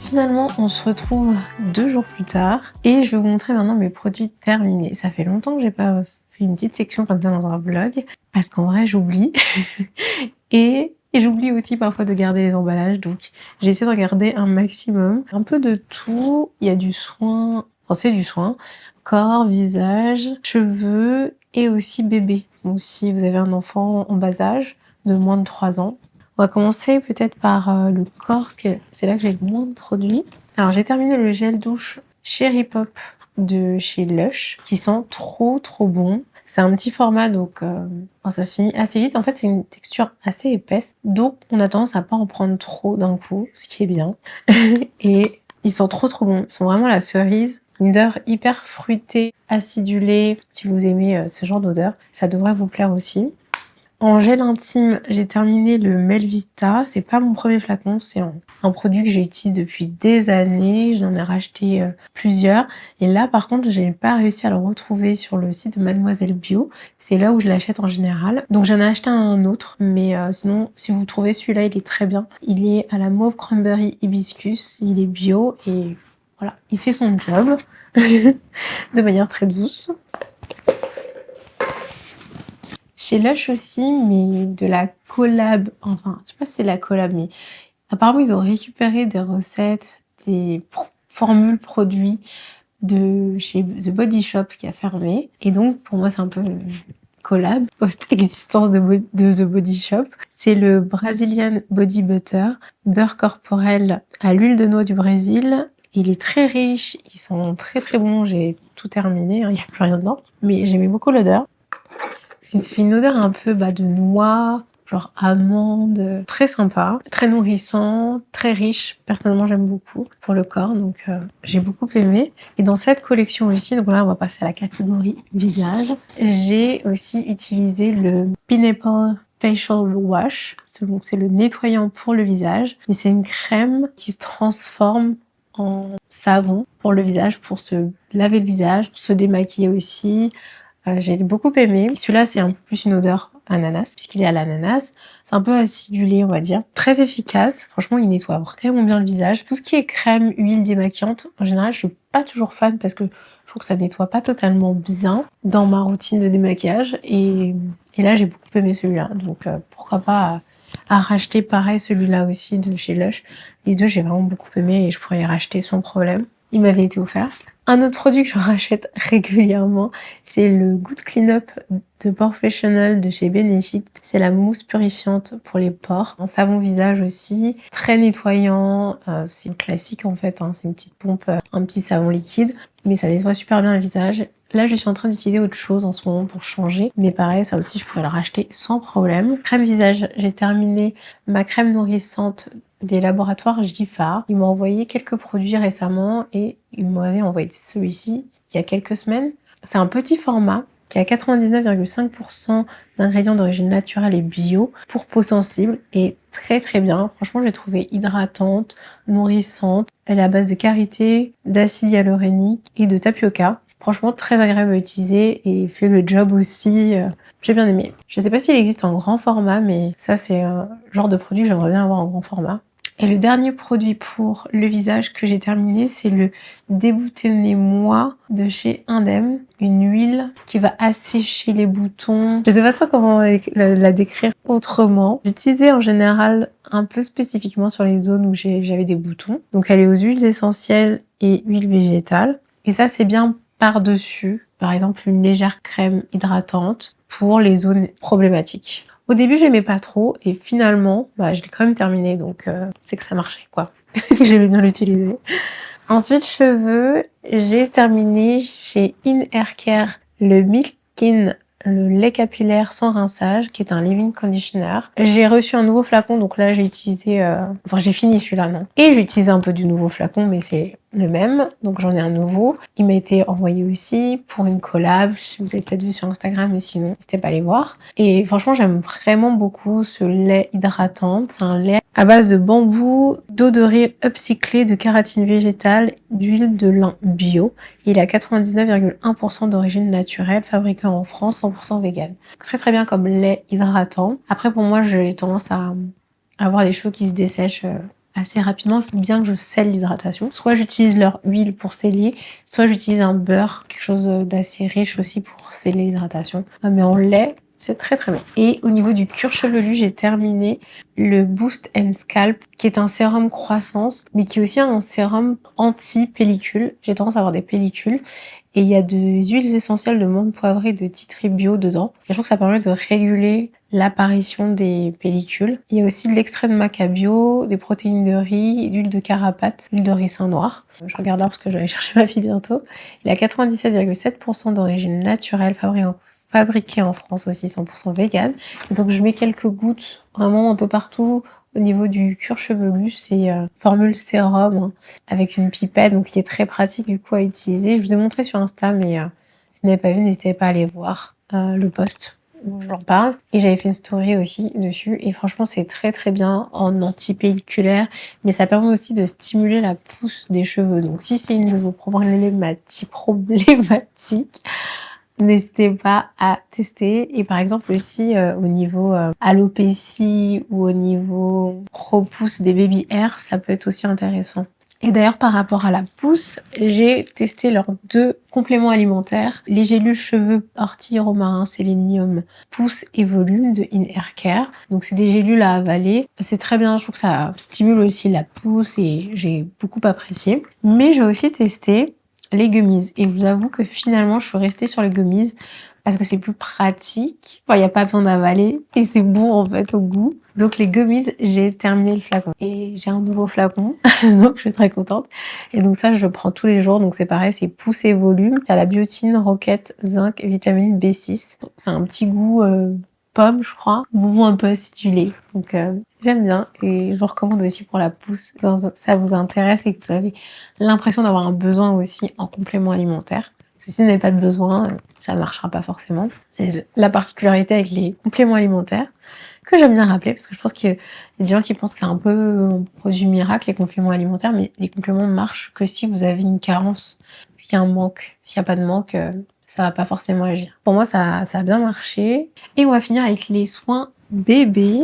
Finalement, on se retrouve 2 jours plus tard et je vais vous montrer maintenant mes produits terminés. Ça fait longtemps que j'ai pas fait une petite section comme ça dans un vlog parce qu'en vrai, j'oublie. et j'oublie aussi parfois de garder les emballages, donc j'ai essayé de regarder un maximum. Un peu de tout, il y a du soin, enfin c'est du soin, corps, visage, cheveux et aussi bébé. Donc si vous avez un enfant en bas âge, de moins de 3 ans, on va commencer peut-être par le corps, parce que c'est là que j'ai le moins de produits. Alors j'ai terminé le gel douche Cherry Pop de chez Lush, qui sent trop bon. C'est un petit format, donc ça se finit assez vite. En fait, c'est une texture assez épaisse, donc on a tendance à pas en prendre trop d'un coup, ce qui est bien. Et ils sont trop bons. Ils sont vraiment la cerise. Une odeur hyper fruitée, acidulée. Si vous aimez ce genre d'odeur, ça devrait vous plaire aussi. En gel intime, j'ai terminé le Melvista. C'est pas mon premier flacon, c'est un produit que j'utilise depuis des années. J'en ai racheté plusieurs. Et là, par contre, j'ai pas réussi à le retrouver sur le site de Mademoiselle Bio. C'est là où je l'achète en général. Donc j'en ai acheté un autre, mais sinon, si vous trouvez celui-là, il est très bien. Il est à la mauve cranberry hibiscus. Il est bio et voilà, il fait son job de manière très douce. Chez Lush aussi, mais de la collab, enfin, je sais pas si c'est la collab, mais apparemment ils ont récupéré des recettes, des formules produits de chez The Body Shop qui a fermé. Et donc, pour moi, c'est un peu collab, post-existence de The Body Shop. C'est le Brazilian Body Butter, beurre corporel à l'huile de noix du Brésil. Il est très riche, ils sont très bons, j'ai tout terminé, il n'y a plus rien dedans. Mais j'aimais beaucoup l'odeur. Ça fait une odeur un peu de noix, genre amande, très sympa, très nourrissant, très riche. Personnellement, j'aime beaucoup pour le corps, donc j'ai beaucoup aimé. Et dans cette collection aussi, donc là, on va passer à la catégorie visage. J'ai aussi utilisé le Pineapple Facial Wash. C'est le nettoyant pour le visage, mais c'est une crème qui se transforme en savon pour le visage, pour se laver le visage, pour se démaquiller aussi. J'ai beaucoup aimé. Celui-là, c'est un peu plus une odeur ananas, puisqu'il est à l'ananas. C'est un peu acidulé, on va dire. Très efficace. Franchement, il nettoie vraiment bien le visage. Tout ce qui est crème, huile démaquillante, en général, je suis pas toujours fan parce que je trouve que ça nettoie pas totalement bien dans ma routine de démaquillage. Et là, j'ai beaucoup aimé celui-là. Donc, pourquoi pas à racheter pareil celui-là aussi de chez Lush. Les deux, j'ai vraiment beaucoup aimé et je pourrais les racheter sans problème. Il m'avait été offert. Un autre produit que je rachète régulièrement, c'est le Good Cleanup de Professional de chez Benefit. C'est la mousse purifiante pour les pores. Un savon visage aussi, très nettoyant. C'est classique en fait, c'est une petite pompe, un petit savon liquide. Mais ça nettoie super bien le visage. Là, je suis en train d'utiliser autre chose en ce moment pour changer. Mais pareil, ça aussi, je pourrais le racheter sans problème. Crème visage, j'ai terminé ma crème nourrissante des laboratoires Giffard. Ils m'ont envoyé quelques produits récemment et ils m'avaient envoyé celui-ci il y a quelques semaines. C'est un petit format qui a 99,5% d'ingrédients d'origine naturelle et bio pour peau sensible et très bien. Franchement, je l'ai trouvée hydratante, nourrissante. Elle est à base de karité, d'acide hyaluronique et de tapioca. Franchement, très agréable à utiliser et fait le job aussi. J'ai bien aimé. Je sais pas s'il existe en grand format, mais ça, c'est un genre de produit que j'aimerais bien avoir en grand format. Et le dernier produit pour le visage que j'ai terminé, c'est le Déboutonnez-moi de chez Indem. Une huile qui va assécher les boutons. Je sais pas trop comment la décrire autrement. J'utilisais en général un peu spécifiquement sur les zones où j'avais des boutons. Donc elle est aux huiles essentielles et huiles végétales. Et ça, c'est bien par-dessus. Par exemple, une légère crème hydratante pour les zones problématiques. Au début, j'aimais pas trop et finalement, je l'ai quand même terminé, donc c'est que ça marchait, quoi. J'aimais bien l'utiliser. Ensuite, cheveux, j'ai terminé chez In Hair Care le Milk-In, le lait capillaire sans rinçage, qui est un leave-in conditioner. J'ai reçu un nouveau flacon, donc là j'ai utilisé, j'ai fini celui-là, non. Et j'ai utilisé un peu du nouveau flacon, mais c'est le même, donc j'en ai un nouveau. Il m'a été envoyé aussi pour une collab, vous avez peut-être vu sur Instagram, mais sinon, n'hésitez pas à aller voir. Et franchement, j'aime vraiment beaucoup ce lait hydratant. C'est un lait à base de bambou, d'eau de riz upcyclée, de kératine végétale, d'huile de lin bio. Il est à 99,1% d'origine naturelle, fabriqué en France, 100% vegan. Très très bien comme lait hydratant. Après, pour moi, j'ai tendance à avoir les cheveux qui se dessèchent assez rapidement. Il faut bien que je scelle l'hydratation. Soit j'utilise leur huile pour sceller, soit j'utilise un beurre, quelque chose d'assez riche aussi pour sceller l'hydratation. Mais en lait, c'est très très bien. Et au niveau du cuir chevelu, j'ai terminé le Boost and Scalp, qui est un sérum croissance, mais qui est aussi un sérum anti-pellicule. J'ai tendance à avoir des pellicules. Et il y a des huiles essentielles de menthe poivrée et de tea tree bio dedans. Et je trouve que ça permet de réguler l'apparition des pellicules. Il y a aussi de l'extrait de maca bio, des protéines de riz, d'huile de carapate, d'huile de ricin noir. Je regarde là parce que je vais aller chercher ma fille bientôt. Il a 97,7% d'origine naturelle, fabriqué en France aussi, 100% vegan. Et donc je mets quelques gouttes vraiment un peu partout. Au niveau du cuir chevelu, c'est formule sérum avec une pipette, donc qui est très pratique du coup à utiliser. Je vous ai montré sur Insta, mais si vous n'avez pas vu, n'hésitez pas à aller voir le post où j'en parle. Et j'avais fait une story aussi dessus, et franchement c'est très très bien en anti-pelliculaire, mais ça permet aussi de stimuler la pousse des cheveux. Donc si c'est une de vos problématiques, n'hésitez pas à tester. Et par exemple aussi au niveau alopécie ou au niveau repousse des baby hairs, ça peut être aussi intéressant. Et d'ailleurs par rapport à la pousse, j'ai testé leurs 2 compléments alimentaires. Les gélules cheveux ortie, romarin, sélénium, pousse et volume de In Hair Care. Donc c'est des gélules à avaler. C'est très bien, je trouve que ça stimule aussi la pousse et j'ai beaucoup apprécié. Mais j'ai aussi testé les gummies. Et je vous avoue que finalement, je suis restée sur les gummies parce que c'est plus pratique. Il n'y a pas besoin d'avaler et c'est bon en fait au goût. Donc les gummies, j'ai terminé le flacon. Et j'ai un nouveau flacon, donc je suis très contente. Et donc ça, je le prends tous les jours. Donc c'est pareil, c'est pousse et volume. T'as la biotine, roquette, zinc, vitamine B6. C'est un petit goût pomme, je crois. Goût un peu acidulé. Donc j'aime bien et je vous recommande aussi pour la pousse. Ça vous intéresse et que vous avez l'impression d'avoir un besoin aussi en complément alimentaire. Parce que si vous n'avez pas de besoin, ça ne marchera pas forcément. C'est la particularité avec les compléments alimentaires que j'aime bien rappeler parce que je pense qu'il y a des gens qui pensent que c'est un peu un produit miracle, les compléments alimentaires, mais les compléments marchent que si vous avez une carence, s'il y a un manque. S'il n'y a pas de manque, ça va pas forcément agir. Pour moi, ça a bien marché. Et on va finir avec les soins bébé.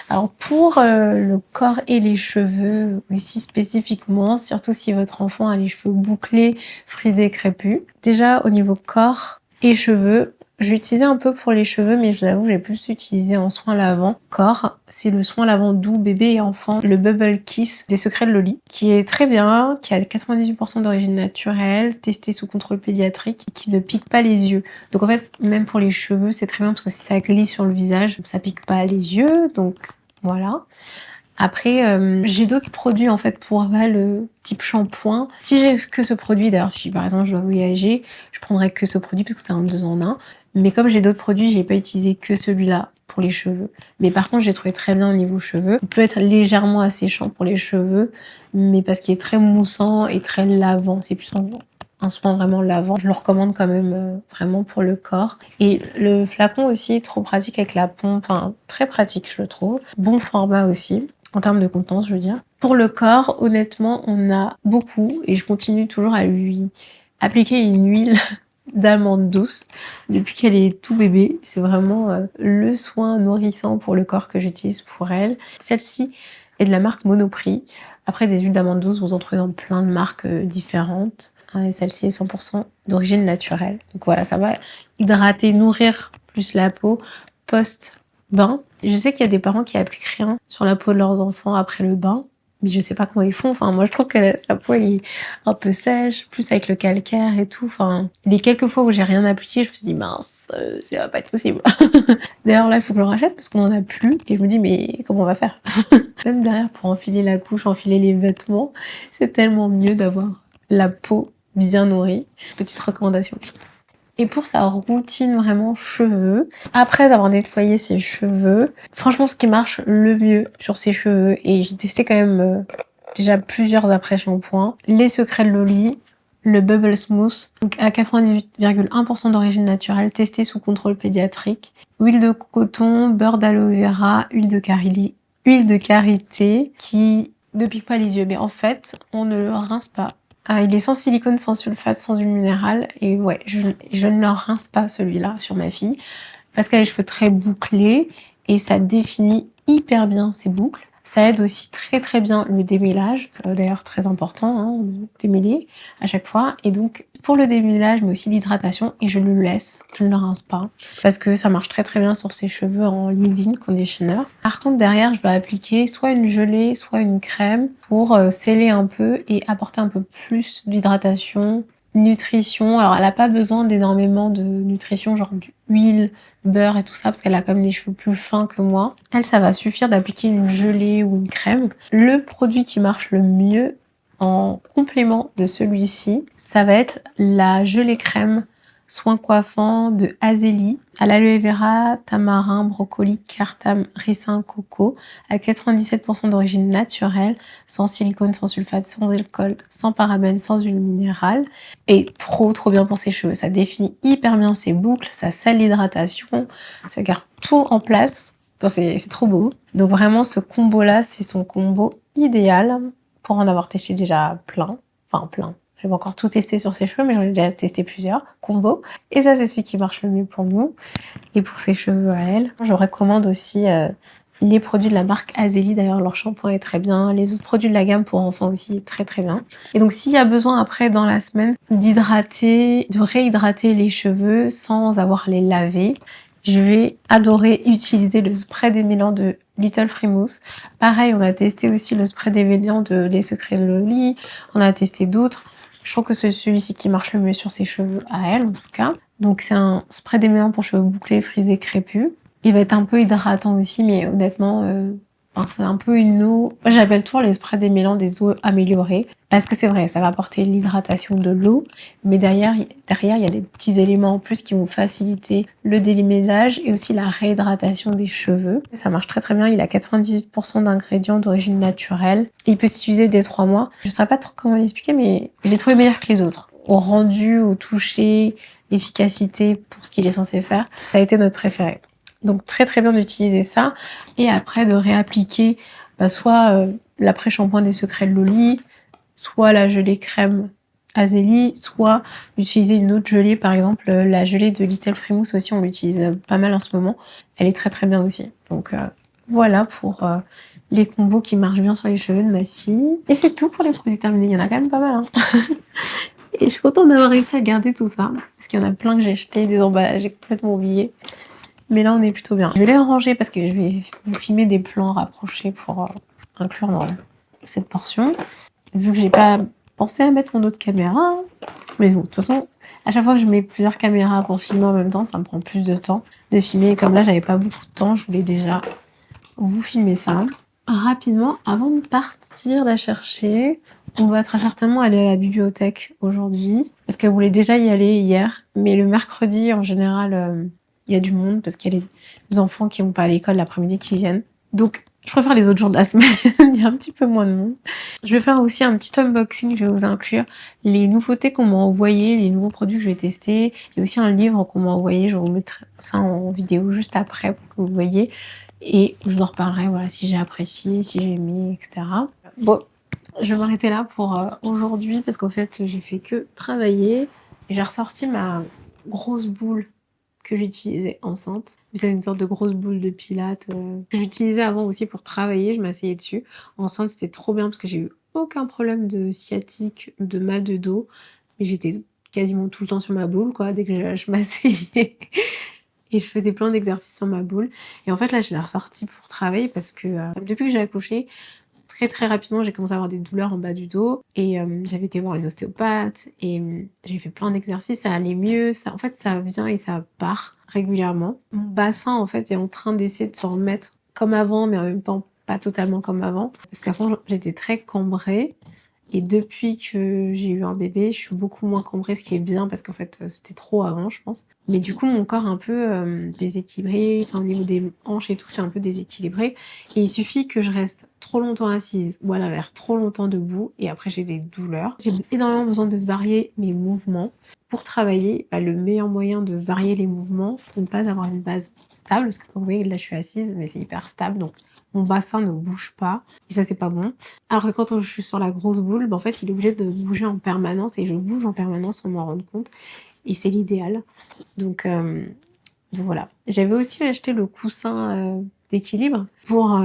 Alors pour le corps et les cheveux aussi spécifiquement, surtout si votre enfant a les cheveux bouclés, frisés, crépus. Déjà au niveau corps et cheveux, j'ai utilisé un peu pour les cheveux, mais je vous avoue, j'ai plus utilisé en soin lavant. Corps, c'est le soin lavant doux bébé et enfant, le Bubble Kiss des Secrets de Loli, qui est très bien, qui a 98% d'origine naturelle, testé sous contrôle pédiatrique, qui ne pique pas les yeux. Donc en fait, même pour les cheveux, c'est très bien parce que si ça glisse sur le visage, ça pique pas les yeux, donc voilà. Après, j'ai d'autres produits en fait pour aval type shampoing. Si j'ai que ce produit, d'ailleurs si par exemple je dois voyager, je prendrai que ce produit parce que c'est un 2 en 1. Mais comme j'ai d'autres produits, j'ai pas utilisé que celui-là pour les cheveux. Mais par contre, j'ai trouvé très bien au niveau cheveux. Il peut être légèrement asséchant pour les cheveux, mais parce qu'il est très moussant et très lavant. C'est plus un soin vraiment lavant. Je le recommande quand même vraiment pour le corps. Et le flacon aussi est trop pratique avec la pompe. Enfin, très pratique, je le trouve. Bon format aussi. En termes de contenance, je veux dire. Pour le corps, honnêtement, on a beaucoup et je continue toujours à lui appliquer une huile d'amande douce depuis qu'elle est tout bébé. C'est vraiment le soin nourrissant pour le corps que j'utilise pour elle. Celle-ci et de la marque Monoprix. Après, des huiles d'amande douce, vous en trouvez dans plein de marques différentes. Et celle-ci est 100% d'origine naturelle. Donc voilà, ça va hydrater, nourrir plus la peau post-bain. Je sais qu'il y a des parents qui appliquent rien sur la peau de leurs enfants après le bain, mais je sais pas comment ils font. Enfin, moi, je trouve que sa peau, elle est un peu sèche, plus avec le calcaire et tout. Enfin, les quelques fois où j'ai rien appliqué, je me suis dit, mince, ça va pas être possible. D'ailleurs, là, il faut que je le rachète parce qu'on en a plus. Et je me dis, mais comment on va faire? Même derrière, pour enfiler la couche, enfiler les vêtements, c'est tellement mieux d'avoir la peau bien nourrie. Petite recommandation aussi. Et pour sa routine vraiment cheveux, après avoir nettoyé ses cheveux, franchement ce qui marche le mieux sur ses cheveux, et j'ai testé quand même déjà plusieurs après-shampoings, les secrets de Loli, le Bubble Smooth, donc à 98,1% d'origine naturelle, testé sous contrôle pédiatrique, huile de coton, beurre d'aloe vera, huile de karité qui ne pique pas les yeux, mais en fait on ne le rince pas. Il est sans silicone, sans sulfate, sans huile minérale. Et ouais, je ne le rince pas celui-là sur ma fille parce qu'elle a les cheveux très bouclés et ça définit hyper bien ses boucles. Ça aide aussi très très bien le démêlage, d'ailleurs très important, hein, de démêler à chaque fois. Et donc pour le démêlage, mais aussi l'hydratation, et je le laisse, je ne le rince pas, parce que ça marche très très bien sur ses cheveux en leave-in conditioner. Par contre derrière, je vais appliquer soit une gelée, soit une crème pour sceller un peu et apporter un peu plus d'hydratation, nutrition. Alors elle n'a pas besoin d'énormément de nutrition, genre d'huile, beurre et tout ça, parce qu'elle a quand même les cheveux plus fins que moi. Elle, ça va suffire d'appliquer une gelée ou une crème. Le produit qui marche le mieux en complément de celui-ci, ça va être la gelée crème soin coiffant de Azélie à l'aloe vera, tamarin, brocoli, cartame, ricin, coco à 97% d'origine naturelle, sans silicone, sans sulfate, sans alcool, sans parabènes, sans huile minérale, et trop bien pour ses cheveux. Ça définit hyper bien ses boucles, ça scelle l'hydratation, ça garde tout en place. C'est trop beau. Donc vraiment ce combo là, c'est son combo idéal pour en avoir testé déjà plein. J'ai pas encore tout testé sur ses cheveux, mais j'en ai déjà testé plusieurs combos. Et ça, c'est celui qui marche le mieux pour nous et pour ses cheveux à elle. Je recommande aussi les produits de la marque Azélie. D'ailleurs, leur shampoing est très bien. Les autres produits de la gamme pour enfants aussi, très très bien. Et donc, s'il y a besoin après, dans la semaine, de réhydrater les cheveux sans avoir à les laver, je vais adorer utiliser le spray démêlant de Little Frimousse. Pareil, on a testé aussi le spray démêlant de Les Secrets de Loli. On a testé d'autres. Je trouve que c'est celui-ci qui marche le mieux sur ses cheveux à elle, en tout cas. Donc, c'est un spray démêlant pour cheveux bouclés, frisés, crépus. Il va être un peu hydratant aussi, mais honnêtement, c'est un peu une eau... Moi, j'appelle toujours les sprays démêlants des eaux améliorées. Parce que c'est vrai, ça va apporter l'hydratation de l'eau. Mais derrière, il y a des petits éléments en plus qui vont faciliter le démêlage et aussi la réhydratation des cheveux. Et ça marche très très bien. Il a 98% d'ingrédients d'origine naturelle. Et il peut s'utiliser dès 3 mois. Je ne saurais pas trop comment l'expliquer, mais je l'ai trouvé meilleur que les autres. Au rendu, au toucher, l'efficacité pour ce qu'il est censé faire, ça a été notre préféré. Donc très très bien d'utiliser ça et après de réappliquer soit l'après-shampoing des Secrets de Loli, soit la gelée crème Azélie, soit utiliser une autre gelée, par exemple la gelée de Little Frimousse aussi, on l'utilise pas mal en ce moment. Elle est très très bien aussi. Donc voilà pour les combos qui marchent bien sur les cheveux de ma fille. Et c'est tout pour les produits terminés, il y en a quand même pas mal. Hein. Et je suis contente d'avoir réussi à garder tout ça, parce qu'il y en a plein que j'ai acheté, des emballages, j'ai complètement oublié. Mais là, on est plutôt bien. Je vais les ranger parce que je vais vous filmer des plans rapprochés pour inclure dans cette portion. Vu que j'ai pas pensé à mettre mon autre caméra. Mais bon, de toute façon, à chaque fois que je mets plusieurs caméras pour filmer en même temps, ça me prend plus de temps de filmer. Et comme là, j'avais pas beaucoup de temps, je voulais déjà vous filmer ça. Rapidement, avant de partir la chercher, on va très certainement aller à la bibliothèque aujourd'hui. Parce qu'elle voulait déjà y aller hier. Mais le mercredi, en général... il y a du monde parce qu'il y a les enfants qui vont pas à l'école l'après-midi qui viennent. Donc, je préfère les autres jours de la semaine. Il y a un petit peu moins de monde. Je vais faire aussi un petit unboxing. Je vais vous inclure les nouveautés qu'on m'a envoyées, les nouveaux produits que je vais tester. Il y a aussi un livre qu'on m'a envoyé. Je vais vous mettre ça en vidéo juste après pour que vous voyez. Et je vous en reparlerai, voilà, si j'ai apprécié, si j'ai aimé, etc. Bon, je vais m'arrêter là pour aujourd'hui parce qu'en fait, j'ai fait que travailler. Et j'ai ressorti ma grosse boule que j'utilisais enceinte. C'est une sorte de grosse boule de pilates que j'utilisais avant aussi pour travailler, je m'asseyais dessus. Enceinte, c'était trop bien parce que j'ai eu aucun problème de sciatique, de mal de dos, mais j'étais quasiment tout le temps sur ma boule, quoi, dès que je m'asseyais. Et je faisais plein d'exercices sur ma boule. Et en fait, là, je l'ai ressortie pour travailler parce que depuis que j'ai accouché, très rapidement, j'ai commencé à avoir des douleurs en bas du dos. Et j'avais été voir une ostéopathe et j'ai fait plein d'exercices, ça allait mieux. En fait, ça vient et ça part régulièrement. Mon bassin, en fait, est en train d'essayer de se remettre comme avant, mais en même temps, pas totalement comme avant. Parce qu'avant, j'étais très cambrée. Et depuis que j'ai eu un bébé, je suis beaucoup moins cambrée, ce qui est bien parce qu'en fait, c'était trop avant, je pense. Mais du coup, mon corps est un peu déséquilibré, enfin, au niveau des hanches et tout, c'est un peu déséquilibré. Et il suffit que je reste trop longtemps assise ou à l'inverse, trop longtemps debout et après j'ai des douleurs. J'ai énormément besoin de varier mes mouvements. Pour travailler, le meilleur moyen de varier les mouvements, pour ne pas avoir une base stable, parce que comme vous voyez, là je suis assise, mais c'est hyper stable, donc mon bassin ne bouge pas, et ça c'est pas bon. Alors que quand je suis sur la grosse boule, en fait il est obligé de bouger en permanence, et je bouge en permanence sans m'en rendre compte, et c'est l'idéal. Donc voilà. J'avais aussi acheté le coussin d'équilibre pour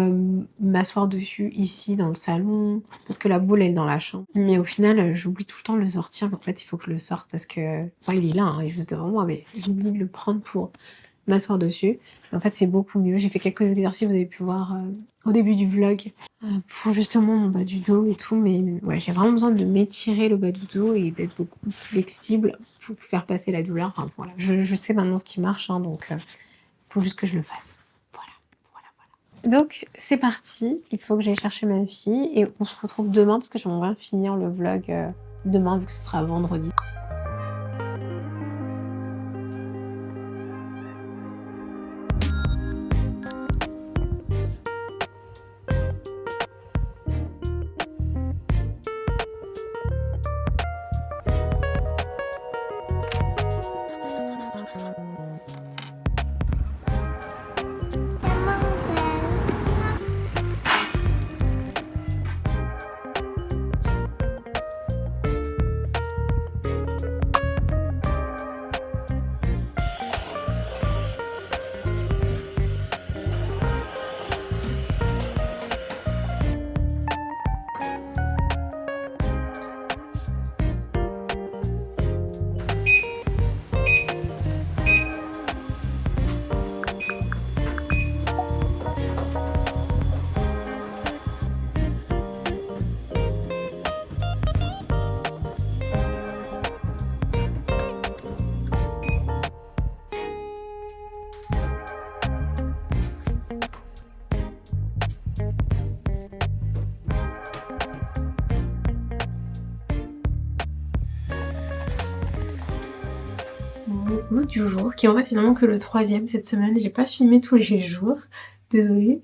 m'asseoir dessus ici dans le salon, parce que la boule elle est dans la chambre. Mais au final, j'oublie tout le temps de le sortir, mais en fait il faut que je le sorte parce que... Enfin il est là, il est juste devant moi, mais j'oublie de le prendre pour m'asseoir dessus. En fait, c'est beaucoup mieux. J'ai fait quelques exercices, vous avez pu voir au début du vlog, pour justement mon bas du dos et tout. Mais ouais, j'ai vraiment besoin de m'étirer le bas du dos et d'être beaucoup flexible pour faire passer la douleur. Enfin, voilà. Je sais maintenant ce qui marche, donc il faut juste que je le fasse. Voilà. Donc, c'est parti. Il faut que j'aille chercher ma fille et on se retrouve demain parce que j'aimerais bien finir le vlog demain vu que ce sera vendredi. Look du jour, qui est en fait finalement que le 3e cette semaine. J'ai pas filmé tous les jours, désolée,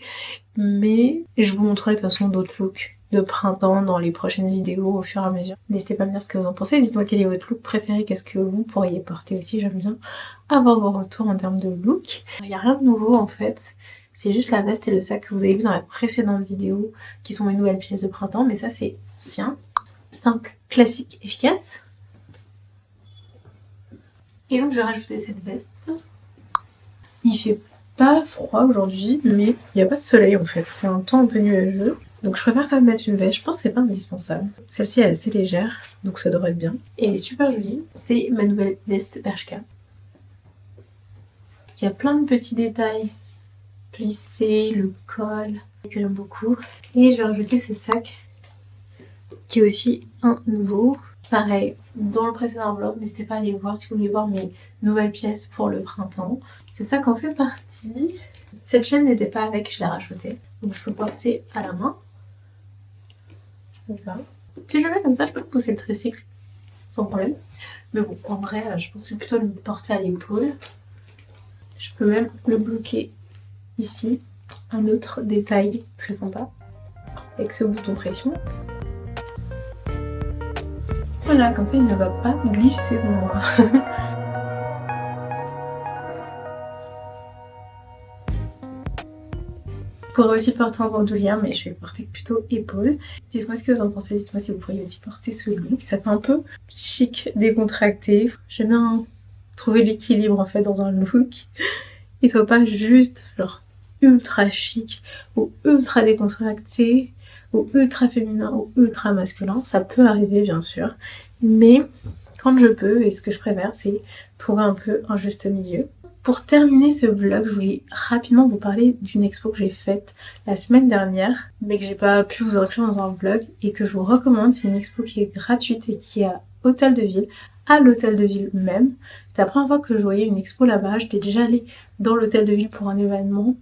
mais je vous montrerai de toute façon d'autres looks de printemps dans les prochaines vidéos au fur et à mesure. N'hésitez pas à me dire ce que vous en pensez, dites-moi quel est votre look préféré, qu'est-ce que vous pourriez porter aussi, j'aime bien avoir vos retours en termes de look. Il n'y a rien de nouveau en fait, c'est juste la veste et le sac que vous avez vu dans la précédente vidéo qui sont mes nouvelles pièces de printemps, mais ça c'est ancien, simple, classique, efficace. Et donc je vais rajouter cette veste. Il fait pas froid aujourd'hui, mais il n'y a pas de soleil en fait. C'est un temps un peu nuageux. Donc je préfère quand même mettre une veste. Je pense que c'est pas indispensable. Celle-ci elle est assez légère, donc ça devrait être bien. Et elle est super jolie. C'est ma nouvelle veste Bershka. Il y a plein de petits détails. Plissé, le col, que j'aime beaucoup. Et je vais rajouter ce sac, qui est aussi un nouveau. Pareil, dans le précédent vlog, n'hésitez pas à aller voir si vous voulez voir mes nouvelles pièces pour le printemps. Ce sac en fait partie. Cette chaîne n'était pas avec, je l'ai rajoutée. Donc je peux porter à la main. Comme ça. Si je le mets comme ça, je peux pousser le tricycle sans problème. Mais bon, en vrai, je pense plutôt le porter à l'épaule. Je peux même le bloquer ici. Un autre détail très sympa. Avec ce bouton pression. Voilà, comme ça il ne va pas glisser de moi. Je pourrais aussi porter en bandoulière, mais je vais porter plutôt épaule. Dites-moi ce que vous en pensez, dites-moi si vous pourriez aussi porter ce look. Ça fait un peu chic, décontracté. J'aime bien trouver l'équilibre en fait dans un look. Il soit pas juste genre ultra chic ou ultra décontracté ou ultra féminin ou ultra masculin. Ça peut arriver bien sûr, mais quand je peux, et ce que je préfère, c'est trouver un peu un juste milieu. Pour terminer ce vlog, je voulais rapidement vous parler d'une expo que j'ai faite la semaine dernière, mais que j'ai pas pu vous enregistrer dans un vlog et que je vous recommande. C'est une expo qui est gratuite et qui est à Hôtel de Ville, à l'Hôtel de Ville même. C'est la première fois que je voyais une expo là-bas. J'étais déjà allée dans l'Hôtel de Ville pour un événement,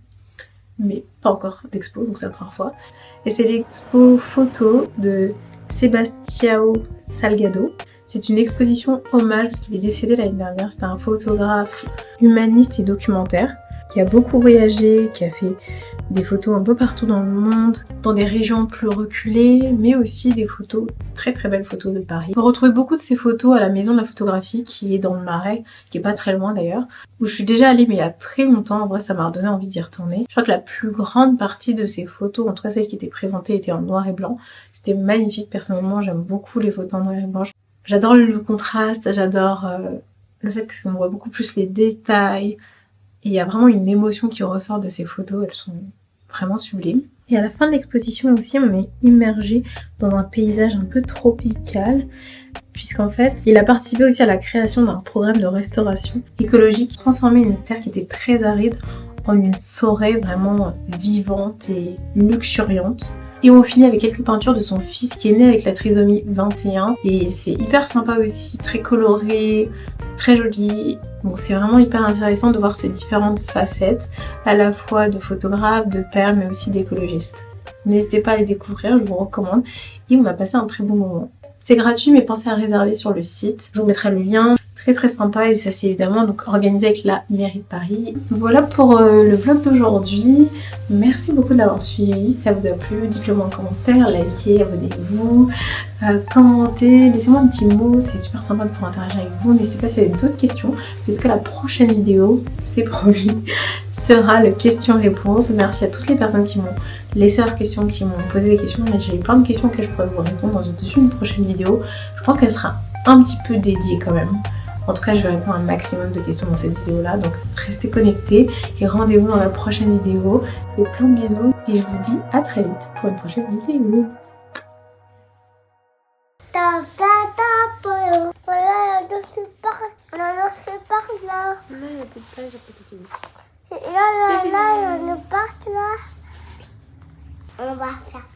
mais pas encore d'expo, donc c'est la première fois. Et c'est l'expo photo de Sebastião Salgado. C'est une exposition hommage parce qu'il est décédé l'année dernière. C'était un photographe humaniste et documentaire qui a beaucoup voyagé, qui a fait des photos un peu partout dans le monde, dans des régions plus reculées, mais aussi des photos, très très belles photos de Paris. On peut retrouver beaucoup de ces photos à la Maison de la Photographie qui est dans le Marais, qui est pas très loin d'ailleurs, où je suis déjà allée mais il y a très longtemps. En vrai ça m'a donné envie d'y retourner. Je crois que la plus grande partie de ces photos, en tout cas celles qui étaient présentées, étaient en noir et blanc. C'était magnifique. Personnellement j'aime beaucoup les photos en noir et blanc. J'adore le contraste, j'adore le fait qu'on voit beaucoup plus les détails. Il y a vraiment une émotion qui ressort de ces photos, elles sont vraiment sublimes. Et à la fin de l'exposition aussi, on est immergé dans un paysage un peu tropical, puisqu'en fait, il a participé aussi à la création d'un programme de restauration écologique, transformer une terre qui était très aride en une forêt vraiment vivante et luxuriante. Et on finit avec quelques peintures de son fils qui est né avec la trisomie 21. Et c'est hyper sympa aussi, très coloré, très joli. Bon, c'est vraiment hyper intéressant de voir ces différentes facettes, à la fois de photographe, de père, mais aussi d'écologiste. N'hésitez pas à les découvrir, je vous recommande. Et on a passé un très bon moment. C'est gratuit, mais pensez à réserver sur le site. Je vous mettrai le lien. Très très sympa, et ça c'est évidemment donc organisé avec la mairie de Paris. Voilà pour le vlog d'aujourd'hui. Merci beaucoup de l'avoir suivi. Si ça vous a plu, dites-le moi en commentaire, likez, abonnez-vous, commentez, laissez-moi un petit mot, c'est super sympa de pouvoir interagir avec vous. N'hésitez pas si vous avez d'autres questions, puisque la prochaine vidéo, c'est promis, sera le question-réponse. Merci à toutes les personnes qui m'ont laissé leurs questions, qui m'ont posé des questions, mais j'ai eu plein de questions que je pourrais vous répondre dans une prochaine vidéo. Je pense qu'elle sera un petit peu dédiée quand même. En tout cas, je vais répondre à un maximum de questions dans cette vidéo-là. Donc, restez connectés et rendez-vous dans la prochaine vidéo. Et plein de bisous. Et je vous dis à très vite pour une prochaine vidéo. On va faire.